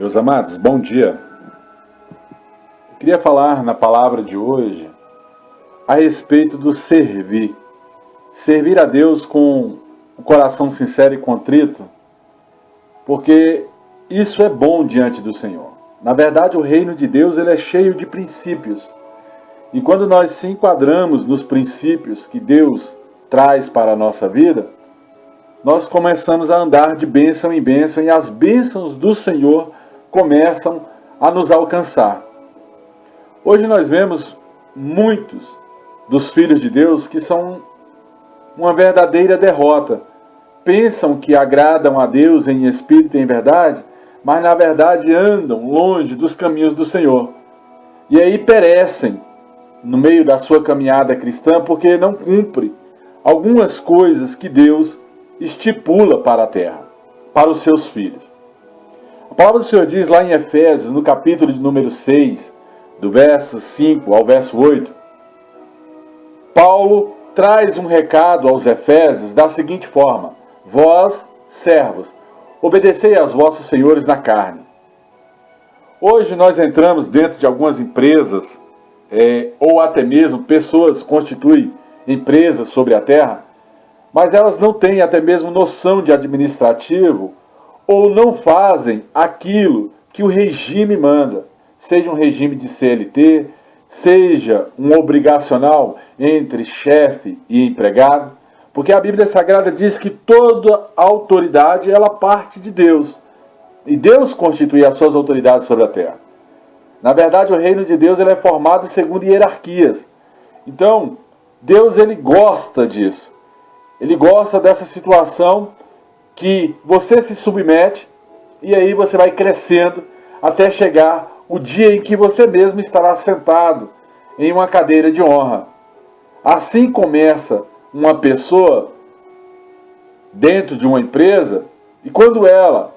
Meus amados, bom dia. Eu queria falar na palavra de hoje a respeito do servir. Servir a Deus com o coração sincero e contrito, porque isso é bom diante do Senhor. Na verdade, o reino de Deus ele é cheio de princípios. E quando nós se enquadramos nos princípios que Deus traz para a nossa vida, nós começamos a andar de bênção em bênção e as bênçãos do Senhor começam a nos alcançar. Hoje nós vemos muitos dos filhos de Deus que são uma verdadeira derrota. Pensam que agradam a Deus em espírito e em verdade, mas na verdade andam longe dos caminhos do Senhor. E aí perecem no meio da sua caminhada cristã porque não cumpre algumas coisas que Deus estipula para a terra, para os seus filhos. A palavra do Senhor diz lá em Efésios, no capítulo de número 6, do verso 5 ao verso 8, Paulo traz um recado aos Efésios da seguinte forma: vós, servos, obedecei aos vossos senhores na carne. Hoje nós entramos dentro de algumas empresas, ou até mesmo pessoas constituem empresas sobre a terra, mas elas não têm até mesmo noção de administrativo ou não fazem aquilo que o regime manda, seja um regime de CLT, seja um obrigacional entre chefe e empregado, porque a Bíblia Sagrada diz que toda autoridade ela parte de Deus, e Deus constitui as suas autoridades sobre a terra. Na verdade, o reino de Deus ele é formado segundo hierarquias. Então, Deus ele gosta disso. Ele gosta dessa situação que você se submete e aí você vai crescendo até chegar o dia em que você mesmo estará sentado em uma cadeira de honra. Assim começa uma pessoa dentro de uma empresa e quando ela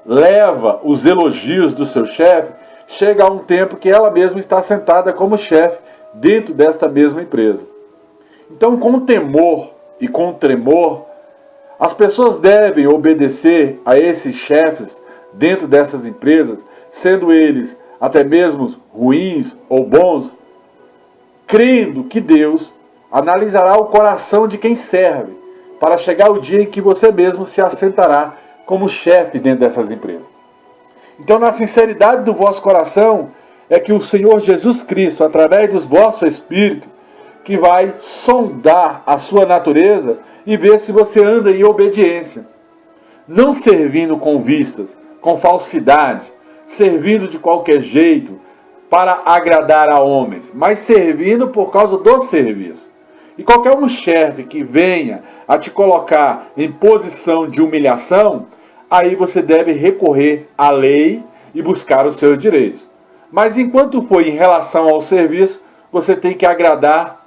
leva os elogios do seu chefe, chega a um tempo que ela mesma está sentada como chefe dentro desta mesma empresa. Então, com temor e com tremor, as pessoas devem obedecer a esses chefes dentro dessas empresas, sendo eles até mesmo ruins ou bons, crendo que Deus analisará o coração de quem serve, para chegar o dia em que você mesmo se assentará como chefe dentro dessas empresas. Então, na sinceridade do vosso coração, é que o Senhor Jesus Cristo, através do vosso Espírito, que vai sondar a sua natureza e ver se você anda em obediência. Não servindo com vistas, com falsidade, servindo de qualquer jeito para agradar a homens, mas servindo por causa do serviço. E qualquer um chefe que venha a te colocar em posição de humilhação, aí você deve recorrer à lei e buscar os seus direitos. Mas enquanto for em relação ao serviço, você tem que agradar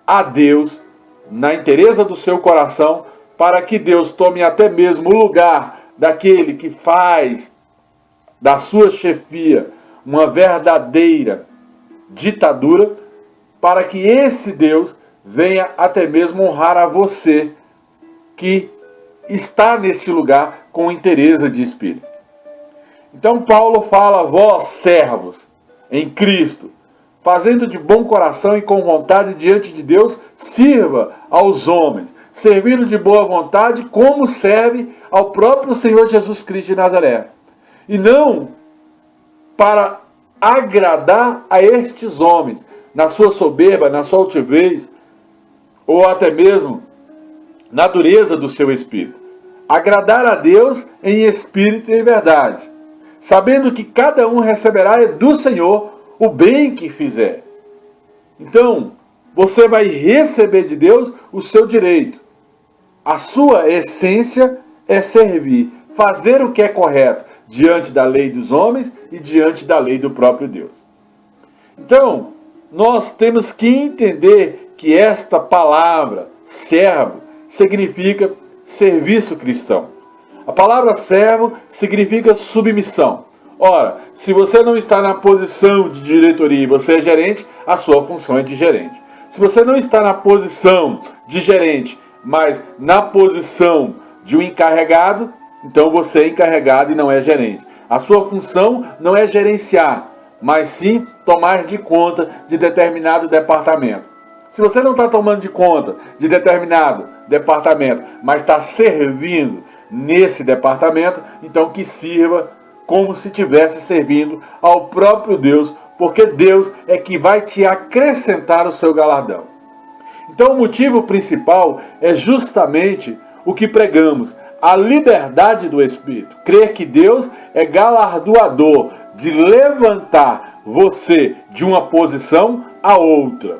a Deus na inteireza do seu coração, para que Deus tome até mesmo o lugar daquele que faz da sua chefia uma verdadeira ditadura, para que esse Deus venha até mesmo honrar a você que está neste lugar com inteireza de espírito. Então Paulo fala: vós, servos, em Cristo, fazendo de bom coração e com vontade diante de Deus, sirva aos homens, servindo de boa vontade, como serve ao próprio Senhor Jesus Cristo de Nazaré. E não para agradar a estes homens, na sua soberba, na sua altivez, ou até mesmo na dureza do seu espírito. Agradar a Deus em espírito e em verdade, sabendo que cada um receberá do Senhor o bem que fizer. Então, você vai receber de Deus o seu direito. A sua essência é servir, fazer o que é correto diante da lei dos homens e diante da lei do próprio Deus. Então, nós temos que entender que esta palavra, servo, significa serviço cristão. A palavra servo significa submissão. Ora, se você não está na posição de diretoria e você é gerente, a sua função é de gerente. Se você não está na posição de gerente, mas na posição de um encarregado, então você é encarregado e não é gerente. A sua função não é gerenciar, mas sim tomar de conta de determinado departamento. Se você não está tomando de conta de determinado departamento, mas está servindo nesse departamento, então que sirva como se estivesse servindo ao próprio Deus, porque Deus é que vai te acrescentar o seu galardão. Então o motivo principal é justamente o que pregamos, a liberdade do Espírito. Crer que Deus é galardoador de levantar você de uma posição a outra.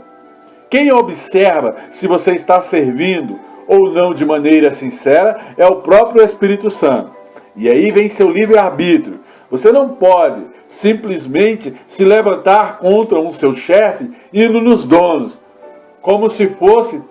Quem observa se você está servindo ou não de maneira sincera é o próprio Espírito Santo. E aí vem seu livre-arbítrio. Você não pode simplesmente se levantar contra um seu chefe indo nos donos, como se fosse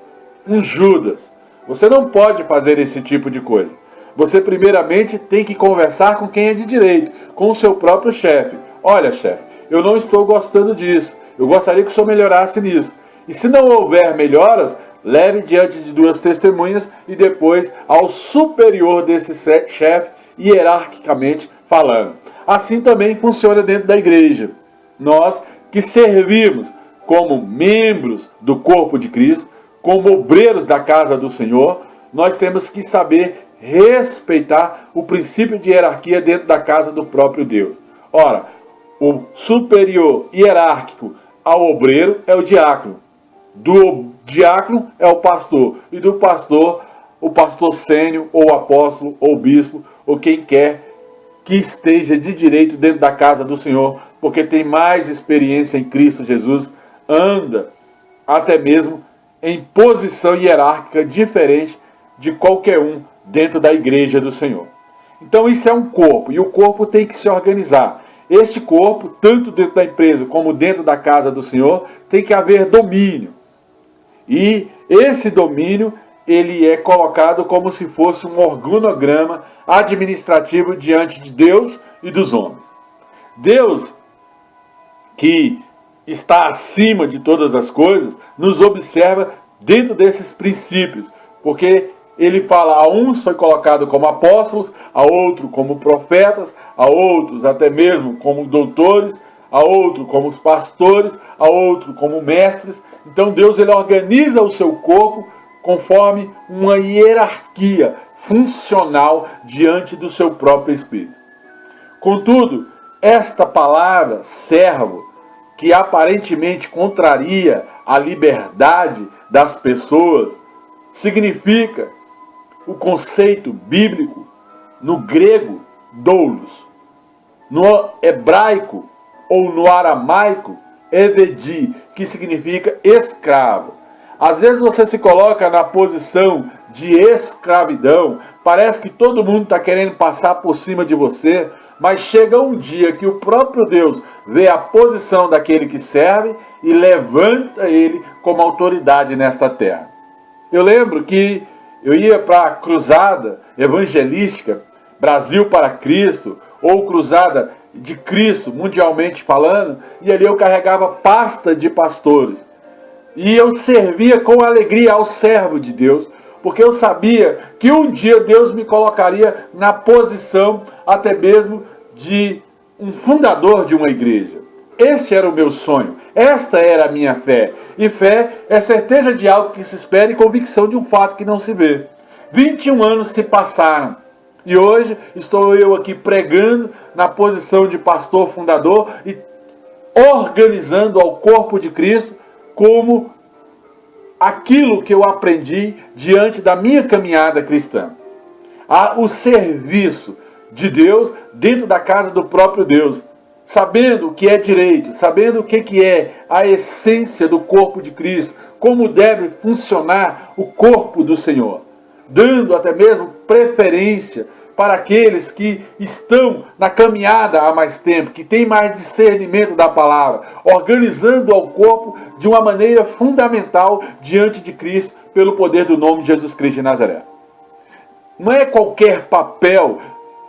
um Judas. Você não pode fazer esse tipo de coisa. Você primeiramente tem que conversar com quem é de direito, com o seu próprio chefe. Olha, chefe, eu não estou gostando disso. Eu gostaria que o senhor melhorasse nisso. E se não houver melhoras, leve diante de duas testemunhas e depois ao superior desse chefe, hierarquicamente falando. Assim também funciona dentro da igreja. Nós que servimos como membros do corpo de Cristo, como obreiros da casa do Senhor, nós temos que saber respeitar o princípio de hierarquia dentro da casa do próprio Deus. Ora, o superior hierárquico ao obreiro é o diácono. Do diácono é o pastor. E do pastor, o pastor sênior, ou apóstolo, ou bispo, ou quem quer que esteja de direito dentro da casa do Senhor, porque tem mais experiência em Cristo Jesus, anda até mesmo em posição hierárquica diferente de qualquer um dentro da igreja do Senhor. Então isso é um corpo, e o corpo tem que se organizar. Este corpo, tanto dentro da empresa como dentro da casa do Senhor, tem que haver domínio. E esse domínio, ele é colocado como se fosse um organograma administrativo diante de Deus e dos homens. Deus, que está acima de todas as coisas, nos observa dentro desses princípios, porque ele fala, a uns foi colocado como apóstolos, a outros como profetas, a outros até mesmo como doutores, a outros como pastores, a outros como mestres. Então Deus, ele organiza o seu corpo conforme uma hierarquia funcional diante do seu próprio Espírito. Contudo, esta palavra servo, que aparentemente contraria a liberdade das pessoas, significa o conceito bíblico no grego doulos, no hebraico ou no aramaico evedi, que significa escravo. Às vezes você se coloca na posição de escravidão, parece que todo mundo está querendo passar por cima de você, mas chega um dia que o próprio Deus vê a posição daquele que serve e levanta ele como autoridade nesta terra. Eu lembro que eu ia para a cruzada evangelística, Brasil para Cristo, ou cruzada de Cristo, mundialmente falando, e ali eu carregava pasta de pastores. E eu servia com alegria ao servo de Deus, porque eu sabia que um dia Deus me colocaria na posição até mesmo de um fundador de uma igreja. Este era o meu sonho, esta era a minha fé. E fé é certeza de algo que se espera e convicção de um fato que não se vê. 21 anos se passaram e hoje estou eu aqui pregando na posição de pastor fundador e organizando ao corpo de Cristo como aquilo que eu aprendi diante da minha caminhada cristã. O serviço de Deus dentro da casa do próprio Deus, sabendo o que é direito, sabendo o que é a essência do corpo de Cristo, como deve funcionar o corpo do Senhor, dando até mesmo preferência para aqueles que estão na caminhada há mais tempo, que têm mais discernimento da palavra, organizando ao corpo de uma maneira fundamental diante de Cristo, pelo poder do nome de Jesus Cristo de Nazaré. Não é qualquer papel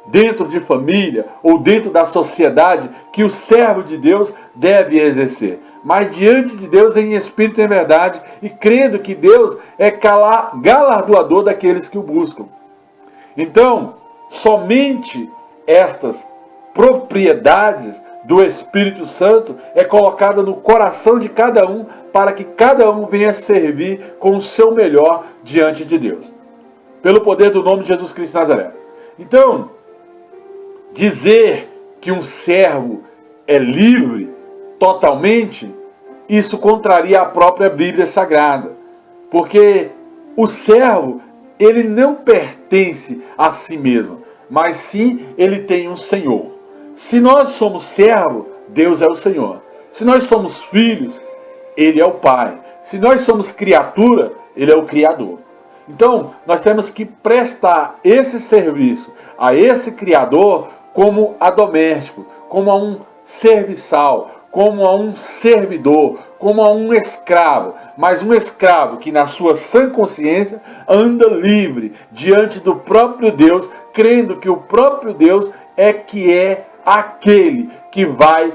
dentro de família ou dentro da sociedade que o servo de Deus deve exercer, mas diante de Deus em espírito e em verdade, e crendo que Deus é galardoador daqueles que o buscam. Então, somente estas propriedades do Espírito Santo é colocada no coração de cada um, para que cada um venha servir com o seu melhor diante de Deus. Pelo poder do nome de Jesus Cristo de Nazaré. Então, dizer que um servo é livre totalmente, isso contraria a própria Bíblia Sagrada. Porque o servo, ele não pertence a si mesmo, mas sim ele tem um Senhor. Se nós somos servo, Deus é o Senhor. Se nós somos filhos, Ele é o Pai. Se nós somos criatura, Ele é o Criador. Então, nós temos que prestar esse serviço a esse Criador como a doméstico, como a um serviçal, como a um servidor, como a um escravo. Mas um escravo que na sua sã consciência anda livre diante do próprio Deus, crendo que o próprio Deus é que é aquele que vai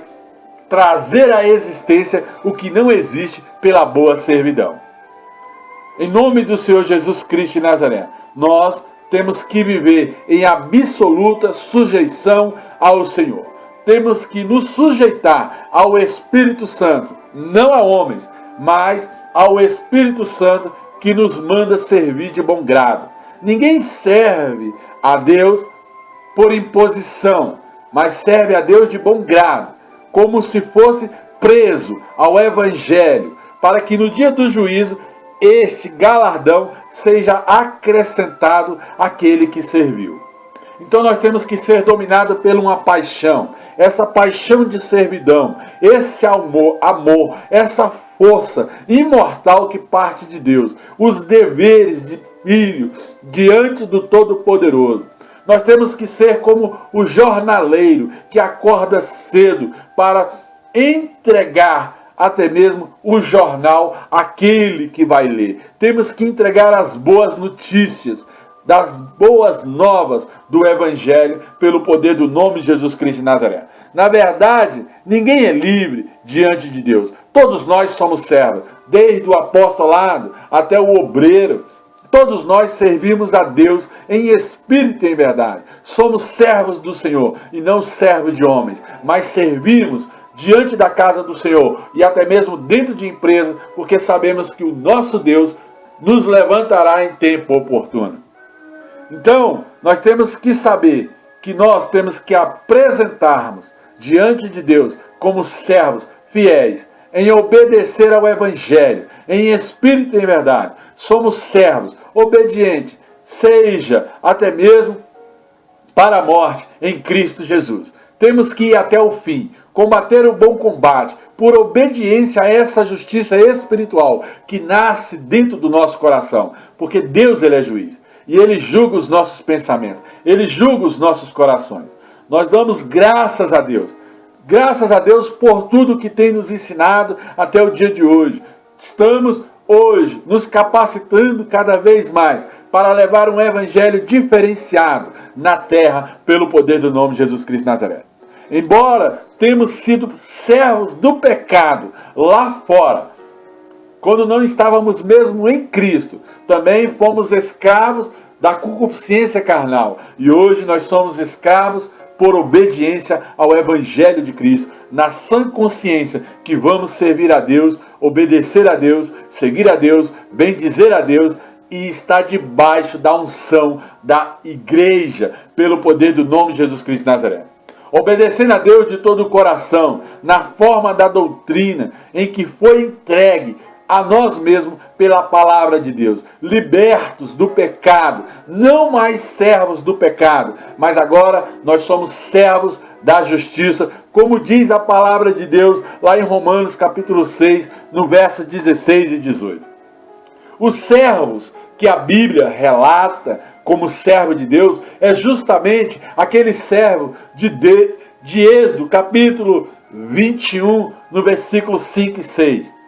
trazer à existência o que não existe pela boa servidão. Em nome do Senhor Jesus Cristo de Nazaré, nós temos que viver em absoluta sujeição ao Senhor. Temos que nos sujeitar ao Espírito Santo, não a homens, mas ao Espírito Santo que nos manda servir de bom grado. Ninguém serve a Deus por imposição, mas serve a Deus de bom grado, como se fosse preso ao Evangelho, para que no dia do juízo este galardão seja acrescentado àquele que serviu. Então nós temos que ser dominados por uma paixão, essa paixão de servidão, esse amor, essa força imortal que parte de Deus, os deveres de filho diante do Todo-Poderoso. Nós temos que ser como o jornaleiro que acorda cedo para entregar até mesmo o jornal àquele que vai ler. Temos que entregar as boas notícias, das boas novas do Evangelho pelo poder do nome de Jesus Cristo de Nazaré. Na verdade, ninguém é livre diante de Deus. Todos nós somos servos, desde o apostolado até o obreiro. Todos nós servimos a Deus em espírito e em verdade. Somos servos do Senhor e não servos de homens, mas servimos diante da casa do Senhor e até mesmo dentro de empresa, porque sabemos que o nosso Deus nos levantará em tempo oportuno. Então, nós temos que saber que nós temos que apresentarmos diante de Deus como servos fiéis, em obedecer ao Evangelho, em espírito e em verdade. Somos servos, obedientes, seja até mesmo para a morte em Cristo Jesus. Temos que ir até o fim, combater o bom combate, por obediência a essa justiça espiritual que nasce dentro do nosso coração, porque Deus, Ele é juiz, e Ele julga os nossos pensamentos, Ele julga os nossos corações. Nós damos graças a Deus por tudo que tem nos ensinado até o dia de hoje. Estamos hoje nos capacitando cada vez mais para levar um evangelho diferenciado na terra pelo poder do nome de Jesus Cristo de Nazaré. Embora temos sido servos do pecado lá fora, quando não estávamos mesmo em Cristo, também fomos escravos da concupiscência carnal. E hoje nós somos escravos por obediência ao Evangelho de Cristo, na sã consciência que vamos servir a Deus, obedecer a Deus, seguir a Deus, bendizer a Deus e estar debaixo da unção da igreja, pelo poder do nome de Jesus Cristo de Nazaré. Obedecendo a Deus de todo o coração, na forma da doutrina em que foi entregue a nós mesmos pela palavra de Deus, libertos do pecado, não mais servos do pecado, mas agora nós somos servos da justiça, como diz a palavra de Deus lá em Romanos capítulo 6, no verso 16 e 18. Os servos que a Bíblia relata como servo de Deus é justamente aquele servo de Êxodo, capítulo 21, no versículo 5 e 6.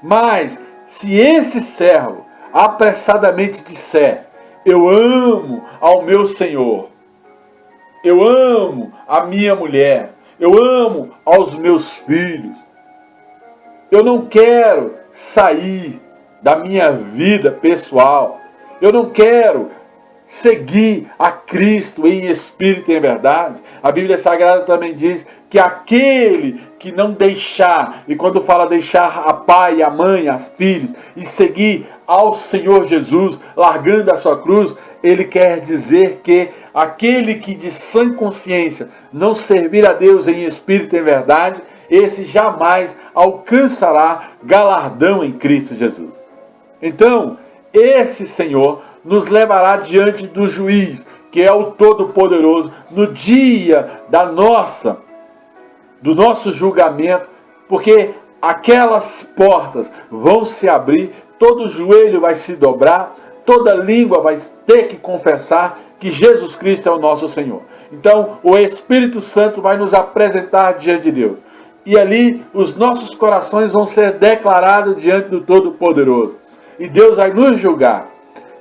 Mas, se esse servo apressadamente disser, eu amo ao meu Senhor, eu amo a minha mulher, eu amo aos meus filhos, eu não quero sair da minha vida pessoal, eu não quero seguir a Cristo em espírito e em verdade. A Bíblia Sagrada também diz que aquele que não deixar, e quando fala deixar a pai, a mãe, a filhos, e seguir ao Senhor Jesus, largando a sua cruz, ele quer dizer que aquele que de sã consciência não servir a Deus em espírito e em verdade, esse jamais alcançará galardão em Cristo Jesus. Então, esse Senhor nos levará diante do juiz, que é o Todo-Poderoso, no dia do nosso julgamento, porque aquelas portas vão se abrir, todo joelho vai se dobrar, toda língua vai ter que confessar que Jesus Cristo é o nosso Senhor. Então, o Espírito Santo vai nos apresentar diante de Deus. E ali, os nossos corações vão ser declarados diante do Todo-Poderoso. E Deus vai nos julgar.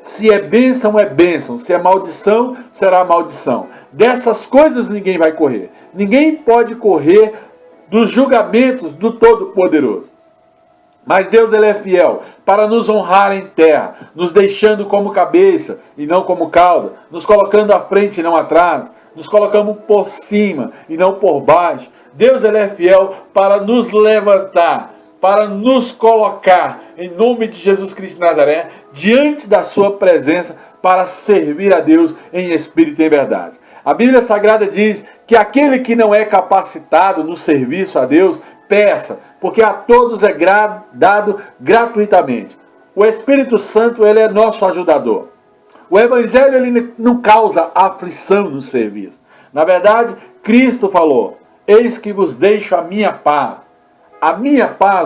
Se é bênção, é bênção. Se é maldição, será maldição. Dessas coisas ninguém vai correr. Ninguém pode correr dos julgamentos do Todo-Poderoso. Mas Deus, ele é fiel para nos honrar em terra, nos deixando como cabeça e não como cauda, nos colocando à frente e não atrás, nos colocando por cima e não por baixo. Deus, ele é fiel para nos levantar, para nos colocar, em nome de Jesus Cristo de Nazaré, diante da sua presença, para servir a Deus em espírito e em verdade. A Bíblia Sagrada diz que aquele que não é capacitado no serviço a Deus, peça, porque a todos é dado gratuitamente. O Espírito Santo, ele é nosso ajudador. O Evangelho, ele não causa aflição no serviço. Na verdade, Cristo falou: eis que vos deixo a minha paz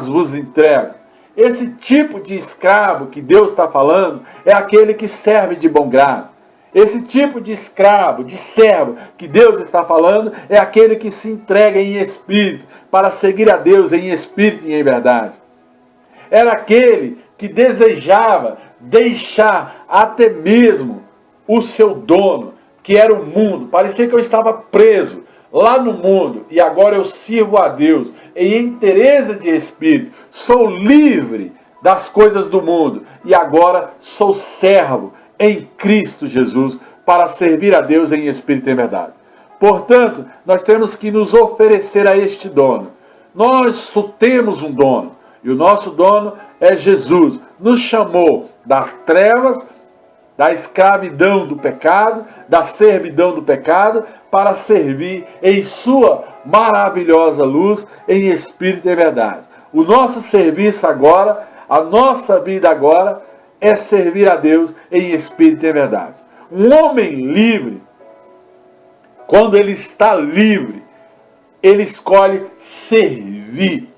vos entrego. Esse tipo de escravo que Deus está falando é aquele que serve de bom grado. Esse tipo de escravo, de servo que Deus está falando é aquele que se entrega em espírito para seguir a Deus em espírito e em verdade. Era aquele que desejava deixar até mesmo o seu dono, que era o mundo. Parecia que eu estava preso lá no mundo e agora eu sirvo a Deus em inteireza de espírito. Sou livre das coisas do mundo e agora sou servo em Cristo Jesus para servir a Deus em espírito e em verdade. Portanto, nós temos que nos oferecer a este dono. Nós só temos um dono e o nosso dono é Jesus. Nos chamou das trevas, da escravidão do pecado, da servidão do pecado, para servir em sua maravilhosa luz, em espírito e verdade. O nosso serviço agora, a nossa vida agora, é servir a Deus em espírito e verdade. Um homem livre, quando ele está livre, ele escolhe servir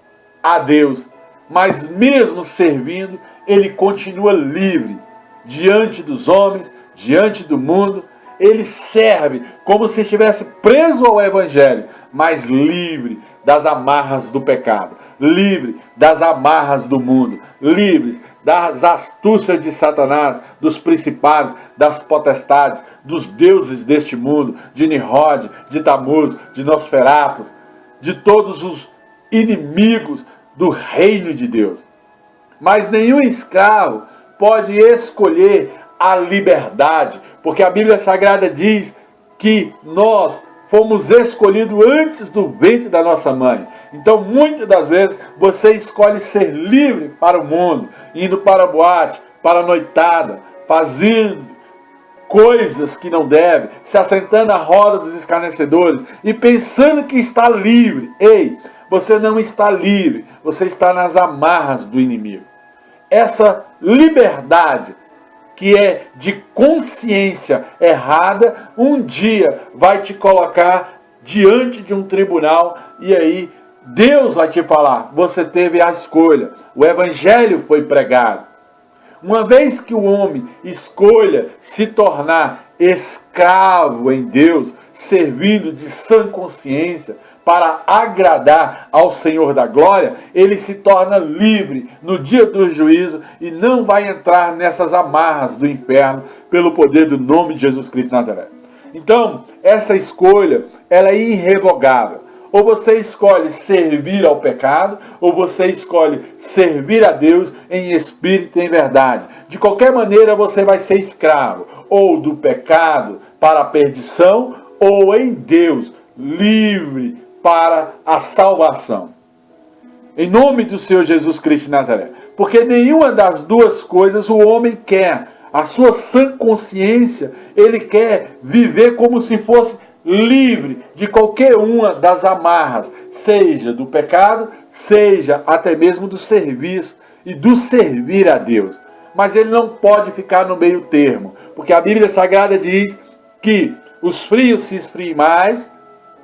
a Deus, mas mesmo servindo, ele continua livre diante dos homens, diante do mundo. Ele serve como se estivesse preso ao Evangelho, mas livre das amarras do pecado, livre das amarras do mundo, livre das astúcias de Satanás, dos principados, das potestades, dos deuses deste mundo, de Nimrod, de Tamuz, de Nosferatus, de todos os inimigos do reino de Deus. Mas nenhum escravo pode escolher a liberdade, porque a Bíblia Sagrada diz que nós fomos escolhidos antes do ventre da nossa mãe. Então, muitas das vezes, você escolhe ser livre para o mundo, indo para a boate, para a noitada, fazendo coisas que não deve, se assentando à roda dos escarnecedores e pensando que está livre. Ei, você não está livre, você está nas amarras do inimigo. Essa liberdade, que é de consciência errada, um dia vai te colocar diante de um tribunal e aí Deus vai te falar: você teve a escolha, o Evangelho foi pregado. Uma vez que o homem escolha se tornar escravo em Deus, servindo de sã consciência, para agradar ao Senhor da glória, ele se torna livre no dia do juízo e não vai entrar nessas amarras do inferno pelo poder do nome de Jesus Cristo de Nazaré. Então, essa escolha, ela é irrevogável. Ou você escolhe servir ao pecado, ou você escolhe servir a Deus em espírito e em verdade. De qualquer maneira você vai ser escravo, ou do pecado para a perdição, ou em Deus, livre para a salvação. Em nome do Senhor Jesus Cristo de Nazaré. Porque nenhuma das duas coisas o homem quer. A sua sã consciência, ele quer viver como se fosse livre de qualquer uma das amarras, seja do pecado, seja até mesmo do serviço e do servir a Deus. Mas ele não pode ficar no meio termo, porque a Bíblia Sagrada diz que os frios se esfriem mais,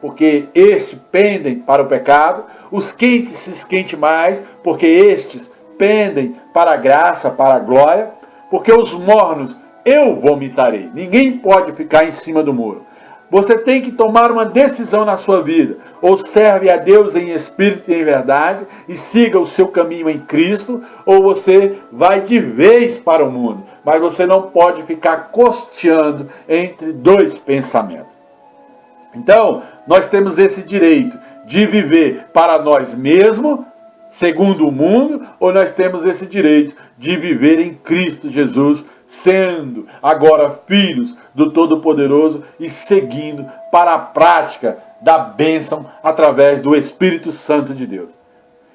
porque estes pendem para o pecado, os quentes se esquentem mais, porque estes pendem para a graça, para a glória, porque os mornos eu vomitarei. Ninguém pode ficar em cima do muro. Você tem que tomar uma decisão na sua vida. Ou serve a Deus em espírito e em verdade e siga o seu caminho em Cristo, ou você vai de vez para o mundo. Mas você não pode ficar costeando entre dois pensamentos. Então, nós temos esse direito de viver para nós mesmos, segundo o mundo, ou nós temos esse direito de viver em Cristo Jesus, sendo agora filhos do Todo-Poderoso e seguindo para a prática da bênção através do Espírito Santo de Deus.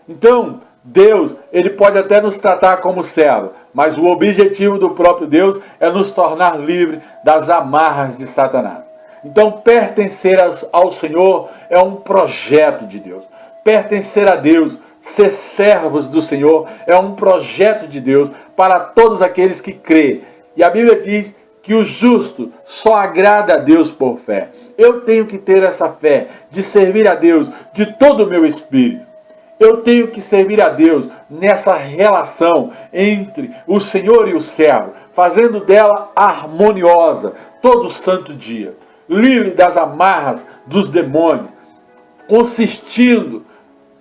Então, Deus, ele pode até nos tratar como servo, mas o objetivo do próprio Deus é nos tornar livres das amarras de Satanás. Então, pertencer ao Senhor é um projeto de Deus. Pertencer a Deus, ser servos do Senhor, é um projeto de Deus para todos aqueles que crêem. E a Bíblia diz que o justo só agrada a Deus por fé. Eu tenho que ter essa fé de servir a Deus de todo o meu espírito. Eu tenho que servir a Deus nessa relação entre o Senhor e o servo, fazendo dela harmoniosa todo santo dia, livre das amarras dos demônios, consistindo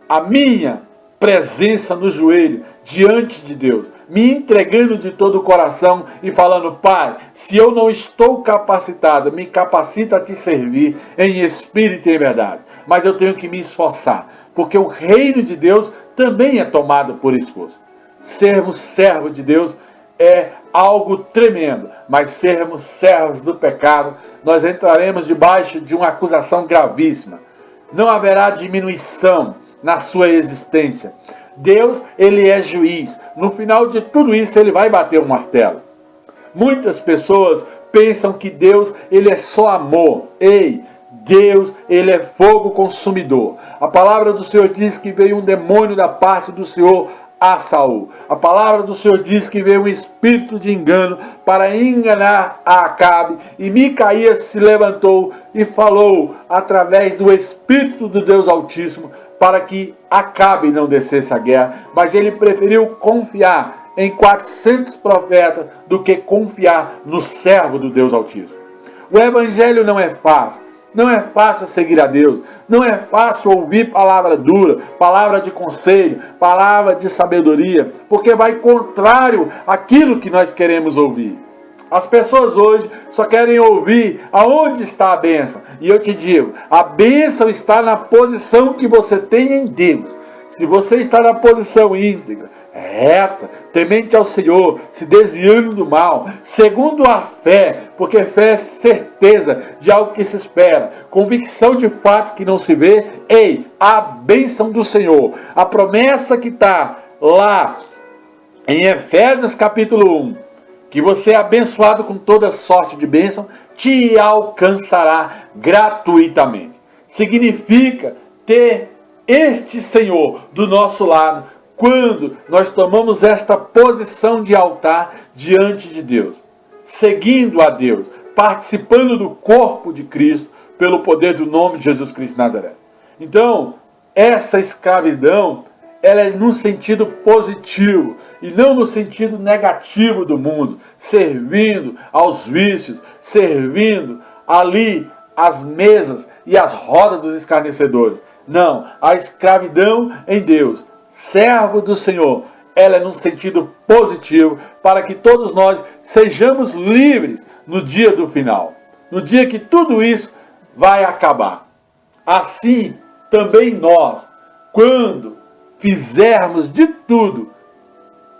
a minha presença no joelho diante de Deus, me entregando de todo o coração e falando: Pai, se eu não estou capacitado, me capacita a te servir em espírito e em verdade, mas eu tenho que me esforçar, porque o reino de Deus também é tomado por esforço. Sermos servos de Deus é algo tremendo, mas sermos servos do pecado, nós entraremos debaixo de uma acusação gravíssima. Não haverá diminuição na sua existência. Deus, ele é juiz. No final de tudo isso, ele vai bater um martelo. Muitas pessoas pensam que Deus, ele é só amor. Ei, Deus, ele é fogo consumidor. A palavra do Senhor diz que veio um demônio da parte do Senhor a Saul. A palavra do Senhor diz que veio um espírito de engano para enganar a Acabe, e Micaías se levantou e falou através do Espírito do Deus Altíssimo para que Acabe não descesse a guerra, mas ele preferiu confiar em 400 profetas do que confiar no servo do Deus Altíssimo. O evangelho não é fácil. Não é fácil seguir a Deus, não é fácil ouvir palavra dura, palavra de conselho, palavra de sabedoria, porque vai contrário àquilo que nós queremos ouvir. As pessoas hoje só querem ouvir aonde está a bênção. E eu te digo, a bênção está na posição que você tem em Deus. Se você está na posição íntegra, reta, temente ao Senhor, se desviando do mal, segundo a fé, porque fé é certeza de algo que se espera, convicção de fato que não se vê, ei, a bênção do Senhor, a promessa que está lá em Efésios capítulo 1, que você é abençoado com toda sorte de bênção, te alcançará gratuitamente. Significa ter este Senhor do nosso lado, quando nós tomamos esta posição de altar diante de Deus, seguindo a Deus, participando do corpo de Cristo, pelo poder do nome de Jesus Cristo de Nazaré. Então, essa escravidão, ela é no sentido positivo, e não no sentido negativo do mundo, servindo aos vícios, servindo ali as mesas e as rodas dos escarnecedores. Não, a escravidão em Deus, servo do Senhor, ela é num sentido positivo, para que todos nós sejamos livres no dia do final, no dia que tudo isso vai acabar. Assim, também nós, quando fizermos de tudo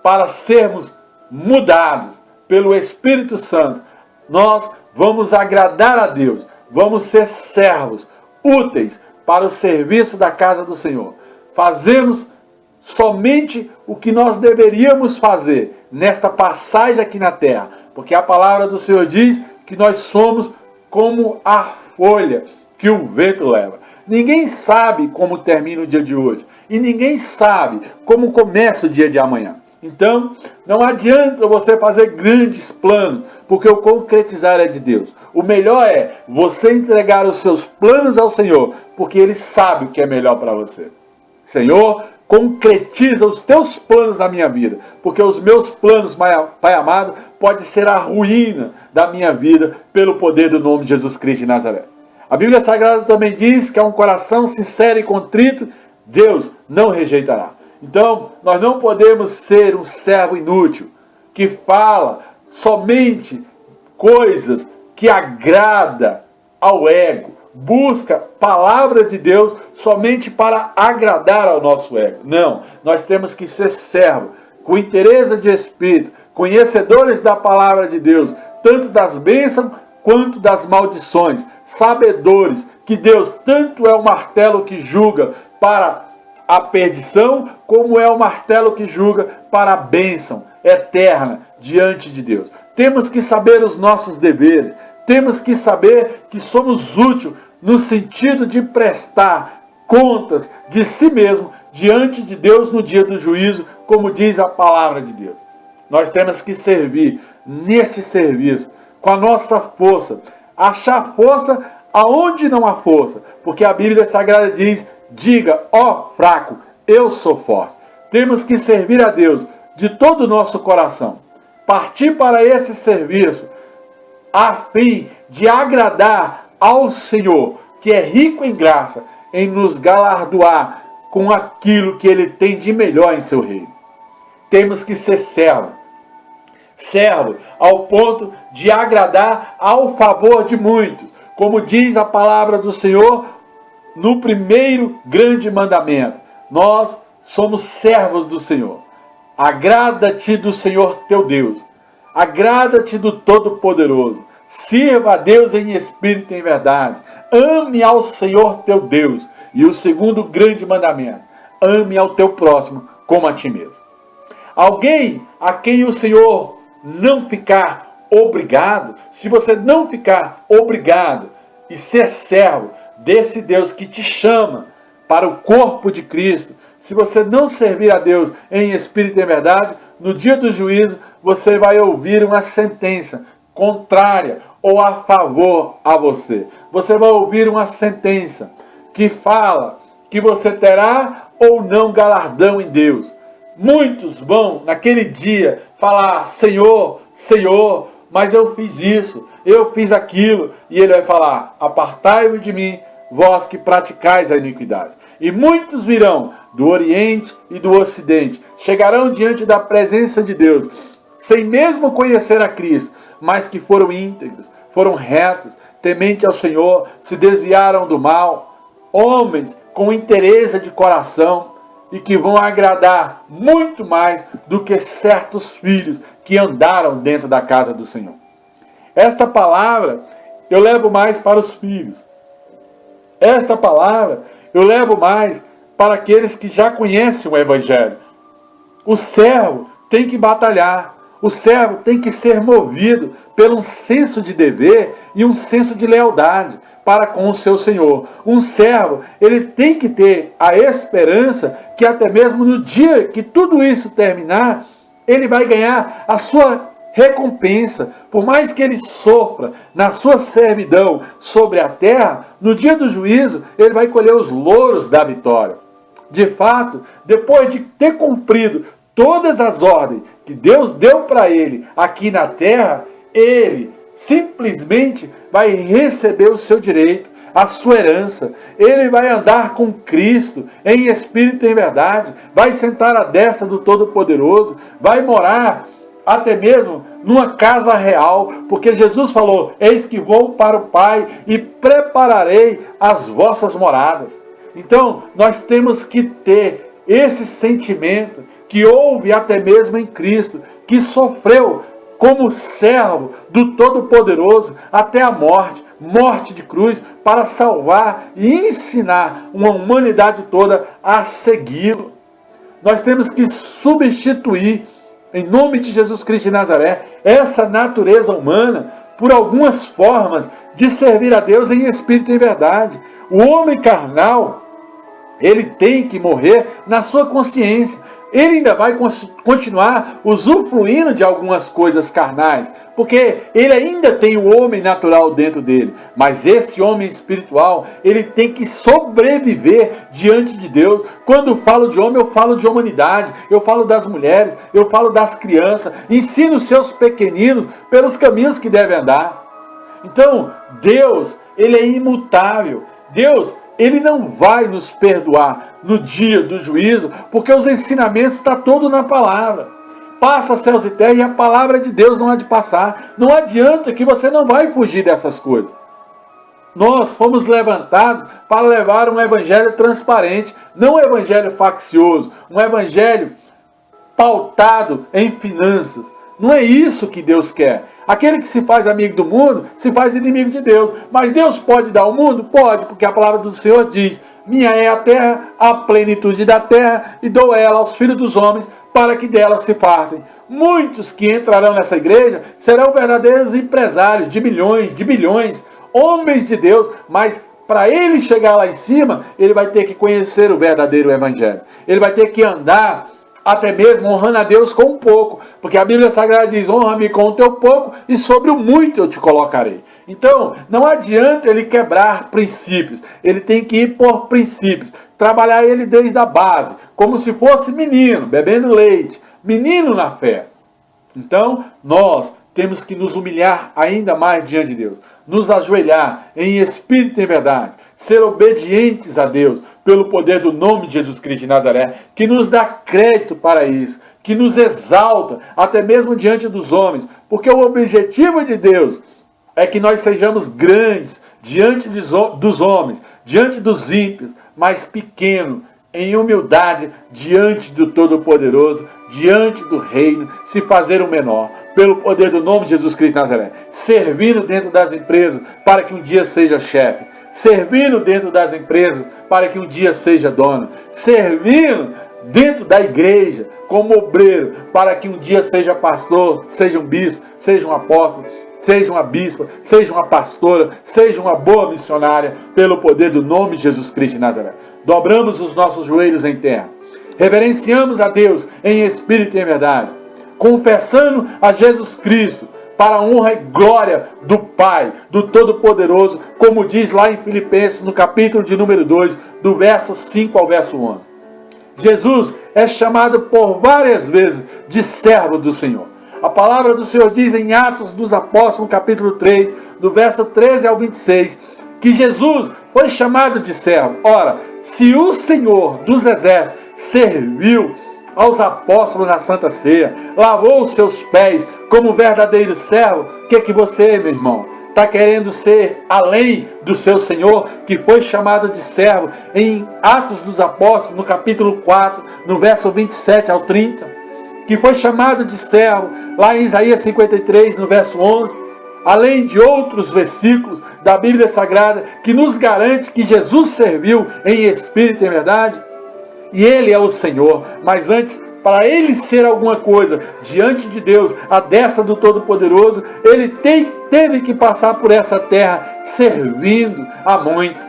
para sermos mudados pelo Espírito Santo, nós vamos agradar a Deus, vamos ser servos úteis para o serviço da casa do Senhor. Fazemos somente o que nós deveríamos fazer nesta passagem aqui na terra, porque a palavra do Senhor diz que nós somos como a folha que o vento leva. Ninguém sabe como termina o dia de hoje e ninguém sabe como começa o dia de amanhã. Então, não adianta você fazer grandes planos, porque o concretizar é de Deus. O melhor é você entregar os seus planos ao Senhor, porque Ele sabe o que é melhor para você. Senhor, concretiza os teus planos na minha vida, porque os meus planos, Pai amado, pode ser a ruína da minha vida, pelo poder do nome de Jesus Cristo de Nazaré. A Bíblia Sagrada também diz que é um coração sincero e contrito, Deus não rejeitará. Então, nós não podemos ser um servo inútil, que fala somente coisas que agrada ao ego, busca palavras de Deus somente para agradar ao nosso ego. Não, nós temos que ser servos, com interesse de espírito, conhecedores da palavra de Deus, tanto das bênçãos quanto das maldições, sabedores que Deus tanto é o martelo que julga para a perdição, como é o martelo que julga para a bênção eterna diante de Deus. Temos que saber os nossos deveres, temos que saber que somos úteis no sentido de prestar contas de si mesmo diante de Deus no dia do juízo, como diz a palavra de Deus. Nós temos que servir neste serviço com a nossa força, achar força aonde não há força, porque a Bíblia Sagrada diz: diga, ó fraco, eu sou forte. Temos que servir a Deus de todo o nosso coração. Partir para esse serviço a fim de agradar ao Senhor, que é rico em graça, em nos galardoar com aquilo que Ele tem de melhor em seu reino. Temos que ser servo. Servo ao ponto de agradar ao favor de muitos. Como diz a palavra do Senhor no primeiro grande mandamento: nós somos servos do Senhor. Agrada-te do Senhor teu Deus. Agrada-te do Todo-Poderoso. Sirva a Deus em espírito e em verdade. Ame ao Senhor teu Deus. E o segundo grande mandamento: ame ao teu próximo como a ti mesmo. Alguém a quem o Senhor não ficar obrigado, se você não ficar obrigado e ser servo desse Deus que te chama para o corpo de Cristo, se você não servir a Deus em espírito e em verdade, no dia do juízo você vai ouvir uma sentença contrária ou a favor a você. Você vai ouvir uma sentença que fala que você terá ou não galardão em Deus. Muitos vão naquele dia falar: Senhor, Senhor, mas eu fiz isso, eu fiz aquilo. E Ele vai falar: apartai-vos de mim, vós que praticais a iniquidade. E muitos virão do Oriente e do Ocidente, chegarão diante da presença de Deus, sem mesmo conhecer a Cristo, mas que foram íntegros, foram retos, temente ao Senhor, se desviaram do mal, homens com interesse de coração, e que vão agradar muito mais do que certos filhos que andaram dentro da casa do Senhor. Esta palavra eu levo mais para os filhos. Esta palavra eu levo mais para aqueles que já conhecem o Evangelho. O servo tem que batalhar. O servo tem que ser movido pelo senso de dever e um senso de lealdade para com o seu Senhor. Um servo, ele tem que ter a esperança que até mesmo no dia que tudo isso terminar, ele vai ganhar a sua recompensa. Por mais que ele sofra na sua servidão sobre a terra, no dia do juízo, ele vai colher os louros da vitória. De fato, depois de ter cumprido todas as ordens que Deus deu para ele aqui na terra, ele simplesmente vai receber o seu direito, a sua herança. Ele vai andar com Cristo em espírito e em verdade, vai sentar à destra do Todo-Poderoso, vai morar até mesmo numa casa real, porque Jesus falou: eis que vou para o Pai e prepararei as vossas moradas. Então, nós temos que ter esse sentimento que houve até mesmo em Cristo, que sofreu como servo do Todo-Poderoso até a morte, morte de cruz, para salvar e ensinar uma humanidade toda a segui-lo. Nós temos que substituir, em nome de Jesus Cristo de Nazaré, essa natureza humana por algumas formas de servir a Deus em espírito e em verdade. O homem carnal, ele tem que morrer na sua consciência. Ele ainda vai continuar usufruindo de algumas coisas carnais, porque ele ainda tem o homem natural dentro dele. Mas esse homem espiritual, ele tem que sobreviver diante de Deus. Quando eu falo de homem, eu falo de humanidade, eu falo das mulheres, eu falo das crianças. Ensina os seus pequeninos pelos caminhos que devem andar. Então, Deus, ele é imutável. Deus, ele não vai nos perdoar no dia do juízo, porque os ensinamentos estão todos na palavra. Passa céus e terra e a palavra de Deus não há de passar. Não adianta, que você não vai fugir dessas coisas. Nós fomos levantados para levar um evangelho transparente, não um evangelho faccioso, um evangelho pautado em finanças. Não é isso que Deus quer. Aquele que se faz amigo do mundo, se faz inimigo de Deus. Mas Deus pode dar o mundo? Pode, porque a palavra do Senhor diz: minha é a terra, a plenitude da terra, e dou ela aos filhos dos homens, para que dela se fartem. Muitos que entrarão nessa igreja serão verdadeiros empresários de milhões, de bilhões, homens de Deus, mas para ele chegar lá em cima, ele vai ter que conhecer o verdadeiro evangelho. Ele vai ter que andar até mesmo honrando a Deus com um pouco, porque a Bíblia Sagrada diz: honra-me com o teu pouco e sobre o muito eu te colocarei. Então, não adianta ele quebrar princípios, ele tem que ir por princípios, trabalhar ele desde a base, como se fosse menino, bebendo leite, menino na fé. Então, nós temos que nos humilhar ainda mais diante de Deus, nos ajoelhar em espírito e em verdade, ser obedientes a Deus, pelo poder do nome de Jesus Cristo de Nazaré, que nos dá crédito para isso, que nos exalta, até mesmo diante dos homens, porque o objetivo de Deus é que nós sejamos grandes diante dos homens, diante dos ímpios, mas pequeno, em humildade, diante do Todo-Poderoso, diante do Reino, se fazer o menor, pelo poder do nome de Jesus Cristo de Nazaré, servindo dentro das empresas, para que um dia seja chefe, servindo dentro das empresas, para que um dia seja dono, servindo dentro da igreja, como obreiro, para que um dia seja pastor, seja um bispo, seja um apóstolo, seja uma bispa, seja uma pastora, seja uma boa missionária, pelo poder do nome de Jesus Cristo de Nazaré. Dobramos os nossos joelhos em terra, reverenciamos a Deus em espírito e em verdade, confessando a Jesus Cristo, para a honra e glória do Pai, do Todo-Poderoso, como diz lá em Filipenses, no capítulo de número 2, do verso 5 ao verso 11. Jesus é chamado por várias vezes de servo do Senhor. A palavra do Senhor diz em Atos dos Apóstolos, no capítulo 3, do verso 13 ao 26, que Jesus foi chamado de servo. Ora, se o Senhor dos Exércitos serviu aos apóstolos na Santa Ceia, lavou os seus pés como verdadeiro servo, o que você, meu irmão, está querendo ser além do seu Senhor, que foi chamado de servo em Atos dos Apóstolos, no capítulo 4, no verso 27 ao 30, que foi chamado de servo lá em Isaías 53, no verso 11, além de outros versículos da Bíblia Sagrada, que nos garante que Jesus serviu em espírito e em verdade, e Ele é o Senhor. Mas antes, para Ele ser alguma coisa diante de Deus, a destra do Todo-Poderoso, Ele teve que passar por essa terra servindo a muitos.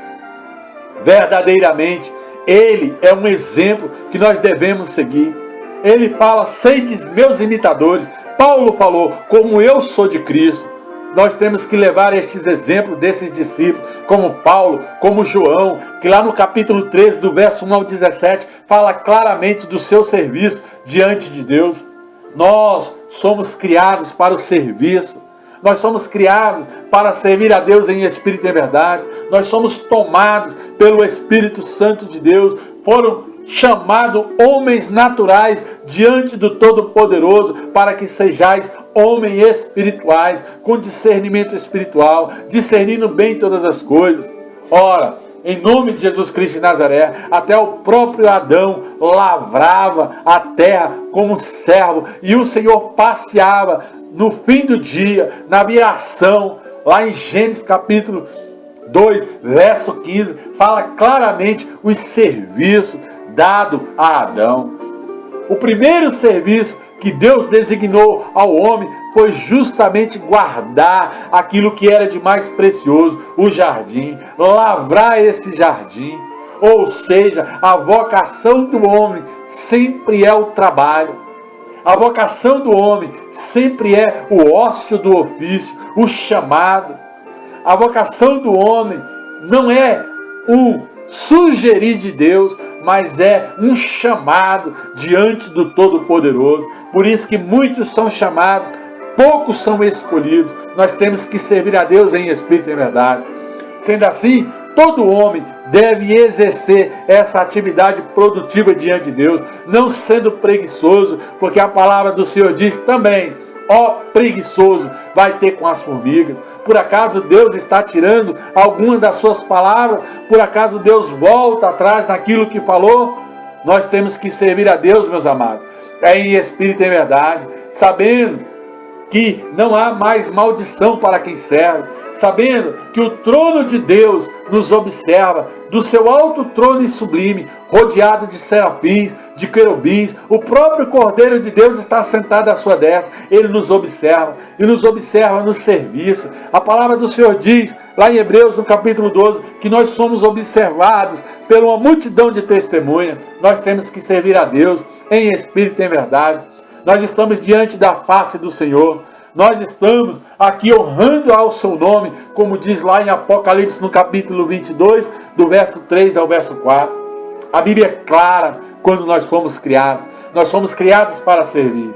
Verdadeiramente, Ele é um exemplo que nós devemos seguir. Ele fala: sedes meus imitadores. Paulo falou: como eu sou de Cristo. Nós temos que levar estes exemplos desses discípulos, como Paulo, como João, que lá no capítulo 13, do verso 1 ao 17, fala claramente do seu serviço diante de Deus. Nós somos criados para o serviço. Nós somos criados para servir a Deus em espírito e em verdade. Nós somos tomados pelo Espírito Santo de Deus. Foram chamados homens naturais diante do Todo-Poderoso, para que sejais homens espirituais, com discernimento espiritual, discernindo bem todas as coisas. Ora, em nome de Jesus Cristo de Nazaré. Até o próprio Adão lavrava a terra como servo, e o Senhor passeava no fim do dia, na viração, lá em Gênesis capítulo 2, verso 15, fala claramente os serviços dados a Adão. O primeiro serviço que Deus designou ao homem foi justamente guardar aquilo que era de mais precioso, o jardim, lavrar esse jardim. Ou seja, a vocação do homem sempre é o trabalho. A vocação do homem sempre é o ócio do ofício, o chamado. A vocação do homem não é um sugerir de Deus, mas é um chamado diante do Todo-Poderoso. Por isso que muitos são chamados, poucos são escolhidos. Nós temos que servir a Deus em espírito e em verdade. Sendo assim, todo homem deve exercer essa atividade produtiva diante de Deus, não sendo preguiçoso, porque a palavra do Senhor diz também: ó preguiçoso, vai ter com as formigas. Por acaso Deus está tirando alguma das suas palavras? Por acaso Deus volta atrás naquilo que falou? Nós temos que servir a Deus, meus amados, em espírito e em verdade, sabendo que não há mais maldição para quem serve, sabendo que o trono de Deus nos observa, do seu alto trono e sublime, rodeado de serafins, de querubins. O próprio Cordeiro de Deus está sentado à sua destra. Ele nos observa, e nos observa no serviço. A palavra do Senhor diz, lá em Hebreus, no capítulo 12, que nós somos observados por uma multidão de testemunhas. Nós temos que servir a Deus em espírito e em verdade. Nós estamos diante da face do Senhor. Nós estamos aqui honrando ao seu nome, como diz lá em Apocalipse, no capítulo 22, do verso 3 ao verso 4. A Bíblia é clara quando nós fomos criados. Nós fomos criados para servir.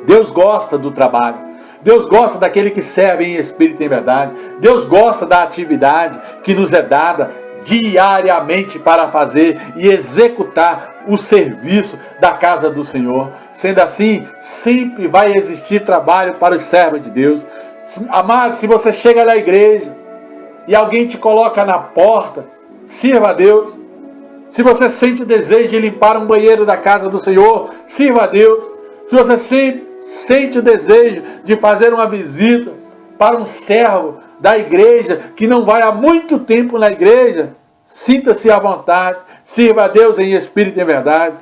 Deus gosta do trabalho. Deus gosta daquele que serve em espírito e em verdade. Deus gosta da atividade que nos é dada diariamente para fazer e executar o serviço da casa do Senhor. Sendo assim, sempre vai existir trabalho para os servos de Deus. Amado, se você chega na igreja e alguém te coloca na porta, sirva a Deus. Se você sente o desejo de limpar um banheiro da casa do Senhor, sirva a Deus. Se você sente o desejo de fazer uma visita para um servo da igreja que não vai há muito tempo na igreja, sinta-se à vontade, sirva a Deus em espírito e em verdade.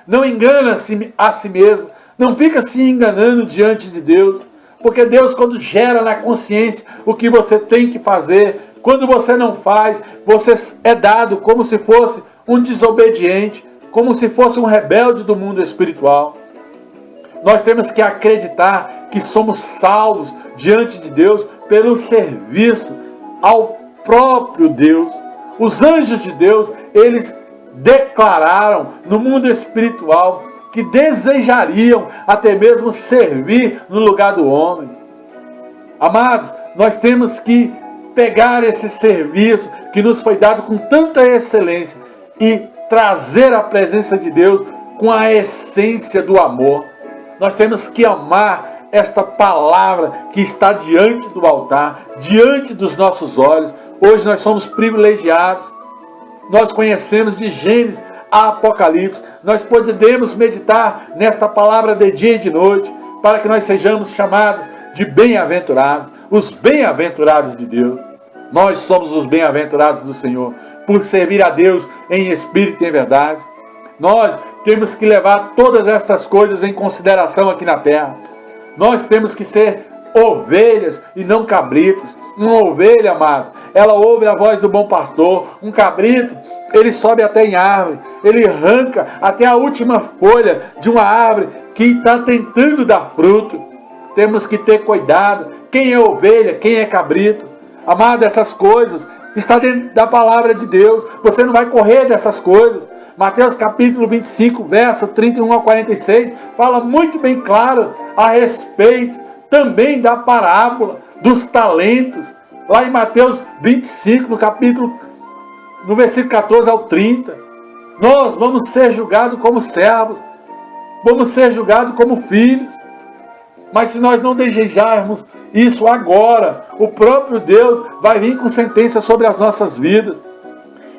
Não engana-se a si mesmo, não fica se enganando diante de Deus, porque Deus, quando gera na consciência o que você tem que fazer, quando você não faz, você é dado como se fosse um desobediente, como se fosse um rebelde do mundo espiritual. Nós temos que acreditar que somos salvos diante de Deus pelo serviço ao próprio Deus. Os anjos de Deus, eles declararam no mundo espiritual que desejariam até mesmo servir no lugar do homem. Amados, nós temos que pegar esse serviço que nos foi dado com tanta excelência e trazer a presença de Deus com a essência do amor. Nós temos que amar esta palavra que está diante do altar, diante dos nossos olhos. Hoje nós somos privilegiados. Nós conhecemos de Gênesis a Apocalipse. Nós podemos meditar nesta palavra de dia e de noite, para que nós sejamos chamados de bem-aventurados, os bem-aventurados de Deus. Nós somos os bem-aventurados do Senhor, por servir a Deus em espírito e em verdade. Nós temos que levar todas estas coisas em consideração aqui na terra. Nós temos que ser ovelhas e não cabritos. Uma ovelha, amado, ela ouve a voz do bom pastor. Um cabrito, ele sobe até em árvore, ele arranca até a última folha de uma árvore que está tentando dar fruto. Temos que ter cuidado. Quem é ovelha, quem é cabrito? Amado, essas coisas está dentro da palavra de Deus. Você não vai correr dessas coisas. Mateus capítulo 25, verso 31 a 46, fala muito bem claro a respeito também da parábola dos talentos. Lá em Mateus 25, no versículo 14 ao 30. Nós vamos ser julgados como servos. Vamos ser julgados como filhos. Mas se nós não desejarmos isso agora, o próprio Deus vai vir com sentença sobre as nossas vidas.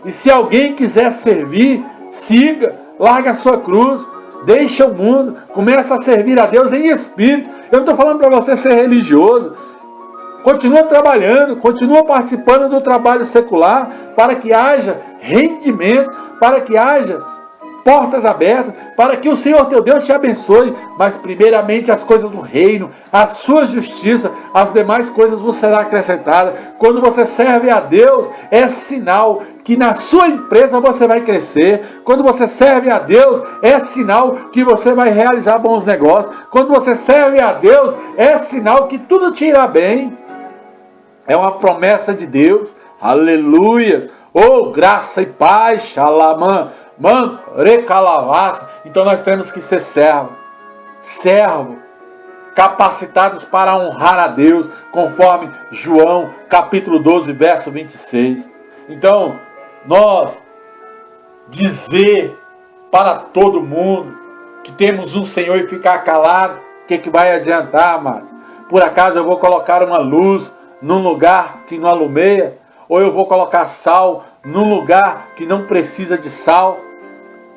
E se alguém quiser servir, siga, larga a sua cruz, deixa o mundo, começa a servir a Deus em espírito. Eu não estou falando para você ser religioso. Continua trabalhando, continua participando do trabalho secular, para que haja rendimento, para que haja portas abertas, para que o Senhor teu Deus te abençoe, mas primeiramente as coisas do reino, a sua justiça, as demais coisas vos serão acrescentadas. Quando você serve a Deus, é sinal que na sua empresa você vai crescer. Quando você serve a Deus, é sinal que você vai realizar bons negócios. Quando você serve a Deus, é sinal que tudo te irá bem. É uma promessa de Deus. Aleluia! Oh, graça e paz, xalamã. Mano, recalavassa. Então nós temos que ser servo, capacitados para honrar a Deus, conforme João capítulo 12, verso 26. Então, nós dizer para todo mundo que temos um Senhor e ficar calado, o que vai adiantar, amado? Por acaso eu vou colocar uma luz num lugar que não alumeia? Ou eu vou colocar sal num lugar que não precisa de sal?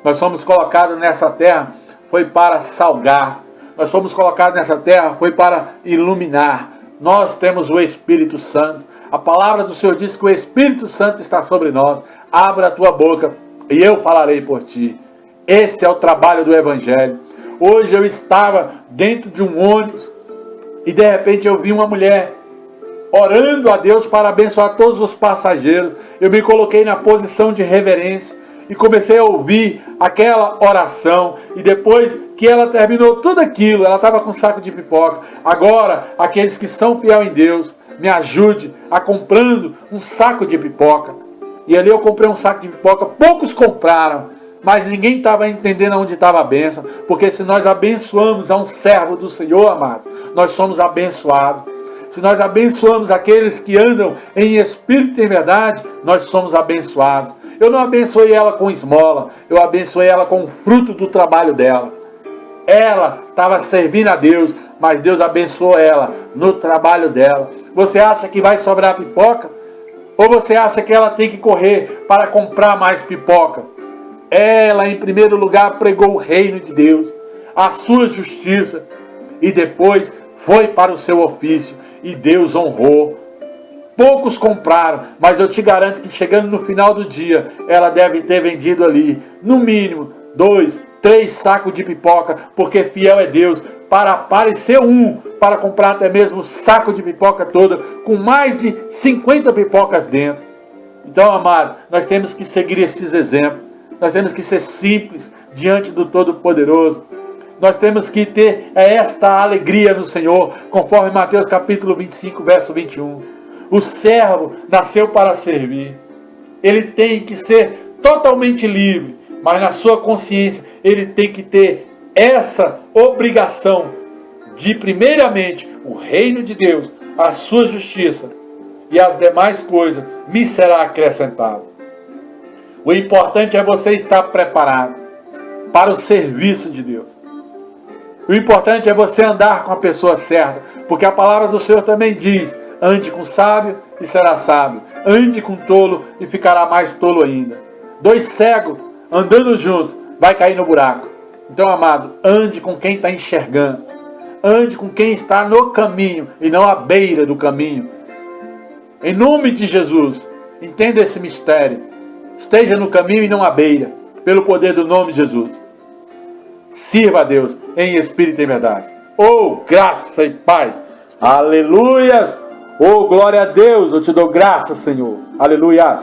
Nós fomos colocados nessa terra, foi para salgar. Nós fomos colocados nessa terra, foi para iluminar. Nós temos o Espírito Santo. A palavra do Senhor diz que o Espírito Santo está sobre nós. Abra a tua boca e eu falarei por ti. Esse é o trabalho do Evangelho. Hoje eu estava dentro de um ônibus e de repente eu vi uma mulher orando a Deus para abençoar todos os passageiros. Eu me coloquei na posição de reverência e comecei a ouvir aquela oração. E depois que ela terminou tudo aquilo, ela estava com um saco de pipoca. Agora, aqueles que são fiéis em Deus, me ajude a comprando um saco de pipoca. E ali eu comprei um saco de pipoca. Poucos compraram, mas ninguém estava entendendo onde estava a bênção. Porque se nós abençoamos a um servo do Senhor, amados, nós somos abençoados. Se nós abençoamos aqueles que andam em espírito e em verdade, nós somos abençoados. Eu não abençoei ela com esmola, eu abençoei ela com o fruto do trabalho dela. Ela estava servindo a Deus, mas Deus abençoou ela no trabalho dela. Você acha que vai sobrar pipoca? Ou você acha que ela tem que correr para comprar mais pipoca? Ela, em primeiro lugar, pregou o reino de Deus, a sua justiça, e depois foi para o seu ofício, e Deus honrou. Poucos compraram, mas eu te garanto que chegando no final do dia, ela deve ter vendido ali, no mínimo, 2, 3 sacos de pipoca, porque fiel é Deus, para aparecer para comprar até mesmo o saco de pipoca toda, com mais de 50 pipocas dentro. Então, amados, nós temos que seguir esses exemplos, nós temos que ser simples diante do Todo-Poderoso. Nós temos que ter esta alegria no Senhor, conforme Mateus capítulo 25, verso 21. O servo nasceu para servir. Ele tem que ser totalmente livre, mas na sua consciência ele tem que ter essa obrigação de, primeiramente, o reino de Deus, a sua justiça, e as demais coisas me será acrescentado. O importante é você estar preparado para o serviço de Deus. O importante é você andar com a pessoa certa, porque a palavra do Senhor também diz: ande com sábio e será sábio, ande com tolo e ficará mais tolo ainda. 2 cegos andando juntos vai cair no buraco. Então, amado, ande com quem está enxergando, ande com quem está no caminho e não à beira do caminho. Em nome de Jesus, entenda esse mistério. Esteja no caminho e não à beira, pelo poder do nome de Jesus. Sirva a Deus em espírito e verdade. Oh, graça e paz. Aleluias. Oh, glória a Deus. Eu te dou graça, Senhor. Aleluias.